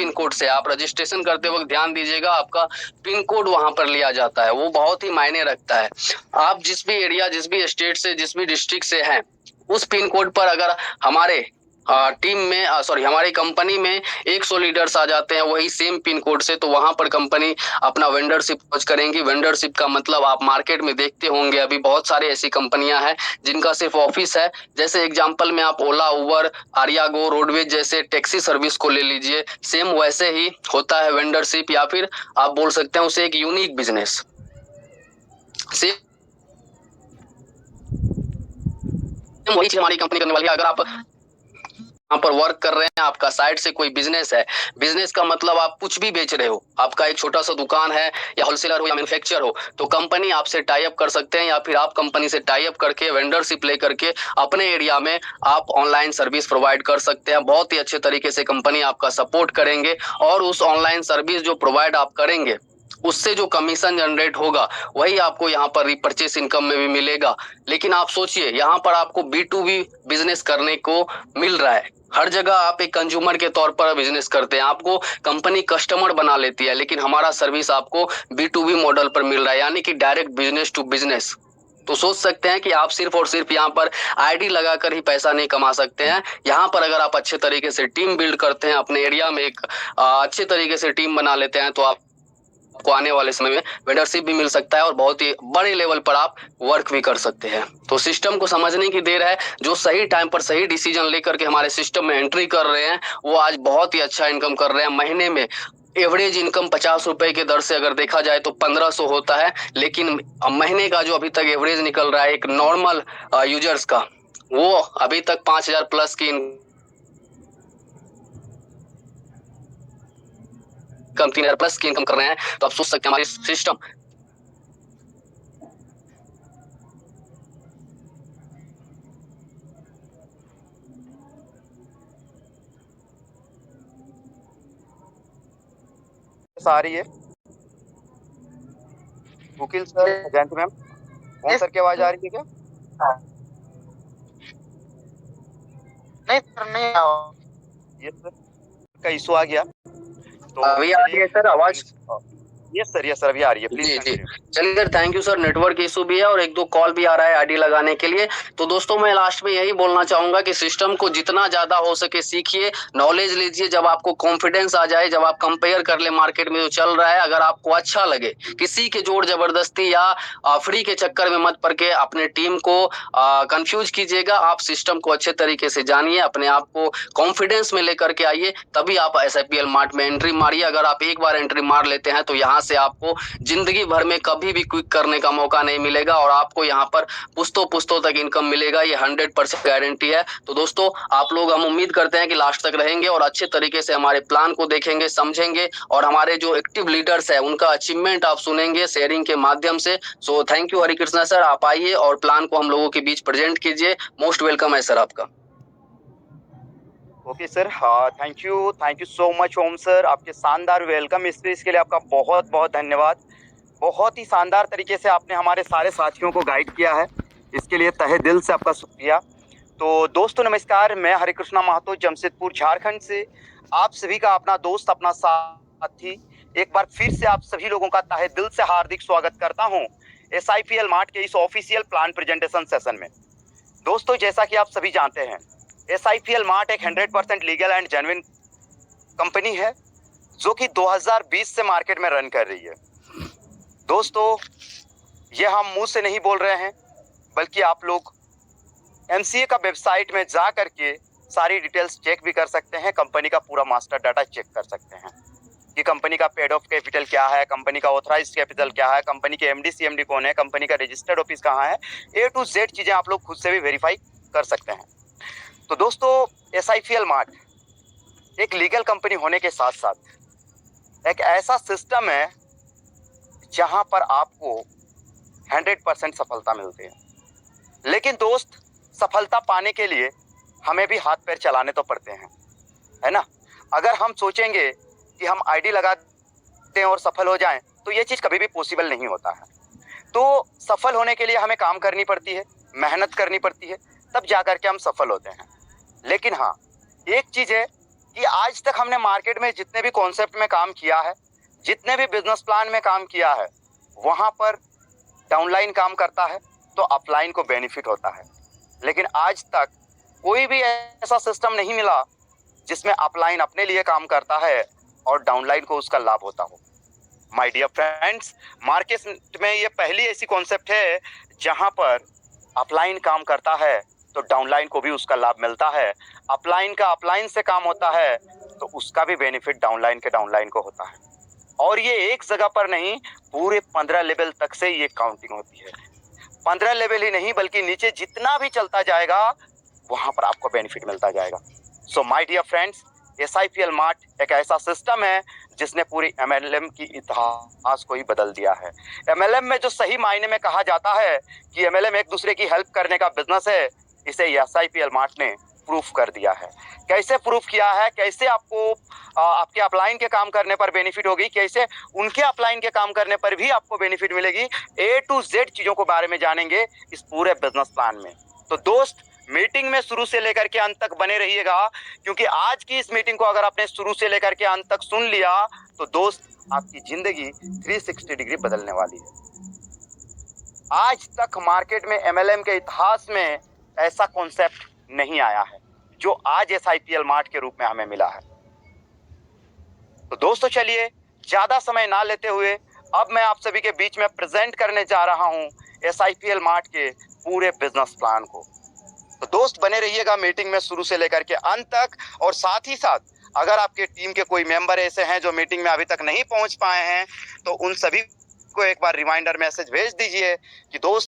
Pin code से। आप registration करते वक्त ध्यान दीजिएगा, आपका पिन कोड वहां पर लिया जाता है, वो बहुत ही मायने रखता है। आप जिस भी एरिया, जिस भी स्टेट से, जिस भी डिस्ट्रिक्ट से हैं, उस पिन कोड पर अगर हमारे टीम में सॉरी हमारी कंपनी में 100 लीडर्स आ जाते हैं वही सेम पिन कोड से, तो वहां पर कंपनी अपना वेंडरशिप लॉन्च करेंगी। वेंडरशिप का मतलब आप मार्केट में देखते होंगे, अभी बहुत सारे ऐसी कंपनियां हैं जिनका सिर्फ ऑफिस है। जैसे एग्जांपल में आप ओला, उबर, आर्यागो, रोडवेज जैसे टैक्सी सर्विस को ले लीजिए, सेम वैसे ही होता है वेंडरशिप, या फिर आप बोल सकते हैं उसे एक यूनिक बिजनेस। सेम वही चीज हमारी कंपनी करने वाली है। अगर आप यहाँ पर वर्क कर रहे हैं, आपका साइड से कोई बिजनेस है, बिजनेस का मतलब आप कुछ भी बेच रहे हो, आपका एक छोटा सा दुकान है या होलसेलर हो या मैन्युफैक्चर हो, तो कंपनी आपसे टाई अप कर सकते हैं, या फिर आप कंपनी से टाई अप करके वेंडरशिप लेकर के अपने एरिया में आप ऑनलाइन सर्विस प्रोवाइड कर सकते हैं। बहुत ही अच्छे तरीके से कंपनी आपका सपोर्ट करेंगे, और उस ऑनलाइन सर्विस जो प्रोवाइड आप करेंगे उससे जो कमीशन जनरेट होगा वही आपको यहाँ पर रिपर्चेस इनकम में भी मिलेगा। लेकिन आप सोचिए, यहाँ पर आपको B2B बिजनेस करने को मिल रहा है। हर जगह आप एक कंज्यूमर के तौर पर बिजनेस करते हैं, आपको कंपनी कस्टमर बना लेती है, लेकिन हमारा सर्विस आपको B2B मॉडल पर मिल रहा है, यानी कि डायरेक्ट बिजनेस टू बिजनेस। तो सोच सकते हैं कि आप सिर्फ और सिर्फ यहाँ पर आईडी लगाकर ही पैसा नहीं कमा सकते हैं। यहाँ पर अगर आप अच्छे तरीके से टीम बिल्ड करते हैं, अपने एरिया में एक अच्छे तरीके से टीम बना लेते हैं, तो आपको आने वाले समय में वेंडरशिप भी मिल सकता है और बहुत ही बड़े लेवल पर आप वर्क भी कर सकते हैं। तो सिस्टम को समझने की देर है। जो सही टाइम पर सही डिसीजन लेकर के हमारे सिस्टम में एंट्री कर रहे हैं वो आज बहुत ही अच्छा इनकम कर रहे हैं। महीने में एवरेज इनकम 50 रुपए के दर से अगर देखा जाए तो 1500 होता है, लेकिन महीने का जो अभी तक एवरेज निकल रहा है एक नॉर्मल यूजर्स का, वो अभी तक 5000 प्लस की इनकम, 3000 प्लस की इनकम कर रहे हैं। तो आप सोच सकते हैं हमारी सिस्टम आ रही है। वकील सर, जयंत मैम, कौन सर की आवाज आ रही है क्या? नहीं सर, नहीं ये सर का इशू आ गया तो अभी आ रही है सर आवाज? यस सर अभी आ रही है, जी प्लीज। जी, चलिए sir, thank you sir. Network issue भी है और एक दो कॉल भी आ रहा है आईडी लगाने के लिए। तो दोस्तों मैं लास्ट में यही बोलना चाहूंगा कि सिस्टम को जितना ज्यादा हो सके सीखिए, नॉलेज लीजिए। जब आपको कॉन्फिडेंस आ जाए, जब आप कंपेयर कर ले मार्केट में जो चल रहा है, अगर आपको अच्छा लगे, किसी के जोर जबरदस्ती या फ्री के चक्कर में मत पड़ के अपने टीम को कंफ्यूज कीजिएगा। आप सिस्टम को अच्छे तरीके से जानिए, अपने आप को कॉन्फिडेंस में लेकर के आइए, तभी आप SIPL मार्ट में एंट्री मारिए। अगर आप एक बार एंट्री मार लेते हैं तो यहाँ से आपको जिंदगी भर में कभी भी क्विक करने का मौका नहीं मिलेगा, और आपको यहाँ पर पुश्तों पुश्तों तक इनकम मिलेगा, ये 100% गारंटी है। तो दोस्तों आप लोग, हम उम्मीद करते हैं कि लास्ट तक रहेंगे और अच्छे तरीके से हमारे प्लान को देखेंगे, समझेंगे, और हमारे जो एक्टिव लीडर्स है उनका अचीवमेंट आप सुनेंगे शेयरिंग के माध्यम से। So thank you Harikrishna sir, आप आइए और प्लान को हम लोगों के बीच प्रेजेंट कीजिए। मोस्ट वेलकम है सर आपका। Okay sir, thank you so much Om sir. आपके शानदार वेलकम स्पीच के लिए आपका बहुत बहुत धन्यवाद। बहुत ही शानदार तरीके से आपने हमारे सारे साथियों को गाइड किया है, इसके लिए तहे दिल से आपका शुक्रिया। तो दोस्तों नमस्कार, मैं हरिकृष्णा महतो जमशेदपुर झारखंड से आप सभी का अपना दोस्त, अपना साथी एक बार फिर से आप सभी लोगों का तहे दिल से हार्दिक स्वागत करता हूं SIPL मार्ट के इस ऑफिशियल प्लान प्रेजेंटेशन सेशन में। दोस्तों जैसा कि आप सभी जानते हैं, SIPL मार्ट एक 100% लीगल एंड जेन्युइन कंपनी है जो कि 2020 से मार्केट में रन कर रही है। दोस्तों ये हम मुंह से नहीं बोल रहे हैं, बल्कि आप लोग MCA का वेबसाइट में जा करके सारी डिटेल्स चेक भी कर सकते हैं, कंपनी का पूरा मास्टर डाटा चेक कर सकते हैं कि कंपनी का पेड ऑफ कैपिटल क्या है, कंपनी का ऑथराइज्ड कैपिटल क्या है, कंपनी के MD CMD कौन है, कंपनी का रजिस्टर्ड ऑफिस कहाँ है, A to Z चीज़ें आप लोग खुद से भी वेरीफाई कर सकते हैं। तो दोस्तों SIPL मार्ट एक लीगल कंपनी होने के साथ साथ एक ऐसा सिस्टम है जहां पर आपको 100% सफलता मिलती है। लेकिन दोस्त, सफलता पाने के लिए हमें भी हाथ पैर चलाने तो पड़ते हैं, है ना। अगर हम सोचेंगे कि हम आईडी लगा दें और सफल हो जाएं, तो ये चीज़ कभी भी पॉसिबल नहीं होता है। तो सफल होने के लिए हमें काम करनी पड़ती है, मेहनत करनी पड़ती है, तब जा कर के हम सफल होते हैं। लेकिन हाँ, एक चीज़ है कि आज तक हमने मार्केट में जितने भी कॉन्सेप्ट में काम किया है, जितने भी बिजनेस प्लान में काम किया है, वहाँ पर डाउनलाइन काम करता है तो अपलाइन को बेनिफिट होता है। लेकिन आज तक कोई भी ऐसा सिस्टम नहीं मिला जिसमें अपलाइन अपने लिए काम करता है और डाउनलाइन को उसका लाभ होता हो। माय डियर फ्रेंड्स, मार्केट में ये पहली ऐसी कॉन्सेप्ट है जहां पर अपलाइन काम करता है तो डाउनलाइन को भी उसका लाभ मिलता है। अपलाइन का अपलाइन से काम होता है तो उसका भी बेनिफिट डाउनलाइन के डाउनलाइन को होता है। और ये एक जगह पर नहीं, पूरे 15 लेवल तक से ये काउंटिंग होती है। 15 लेवल ही नहीं बल्कि नीचे जितना भी चलता जाएगा वहां पर आपको बेनिफिट मिलता जाएगा। So my dear friends, SIPL mart एक ऐसा सिस्टम है जिसने पूरी MLM की इतिहास को ही बदल दिया है। MLM में जो सही मायने में कहा जाता है कि MLM एक दूसरे की हेल्प करने का बिजनेस है, इसे SIPL मार्ट ने प्रूफ कर दिया है। कैसे प्रूफ किया है, कैसे आपको आपके अपलाइन के काम करने पर बेनिफिट होगी, कैसे उनके अपलाइन के काम करने पर भी आपको बेनिफिट मिलेगी, A to Z चीज़ों के बारे में जानेंगे इस पूरे बिजनेस प्लान में। तो दोस्त, मीटिंग में शुरू से लेकर के अंत तक बने रहिएगा, क्योंकि आज की इस मीटिंग को अगर आपने शुरू से लेकर के अंत तक सुन लिया तो दोस्त आपकी जिंदगी 360 डिग्री बदलने वाली है। आज तक मार्केट में MLM के इतिहास में ऐसा कॉन्सेप्ट नहीं आया है जो आज SIPL मार्ट के रूप में हमें मिला है। तो दोस्तों चलिए ज्यादा समय ना लेते हुए अब मैं आप सभी के बीच में प्रेजेंट करने जा रहा हूं SIPL मार्ट के पूरे बिजनेस प्लान को। तो दोस्त बने रहिएगा मीटिंग में शुरू से लेकर के अंत तक। और साथ ही साथ अगर आपके टीम के कोई मेंबर ऐसे हैं जो मीटिंग में अभी तक नहीं पहुंच पाए हैं तो उन सभी को एक बार रिमाइंडर मैसेज भेज दीजिए कि दोस्त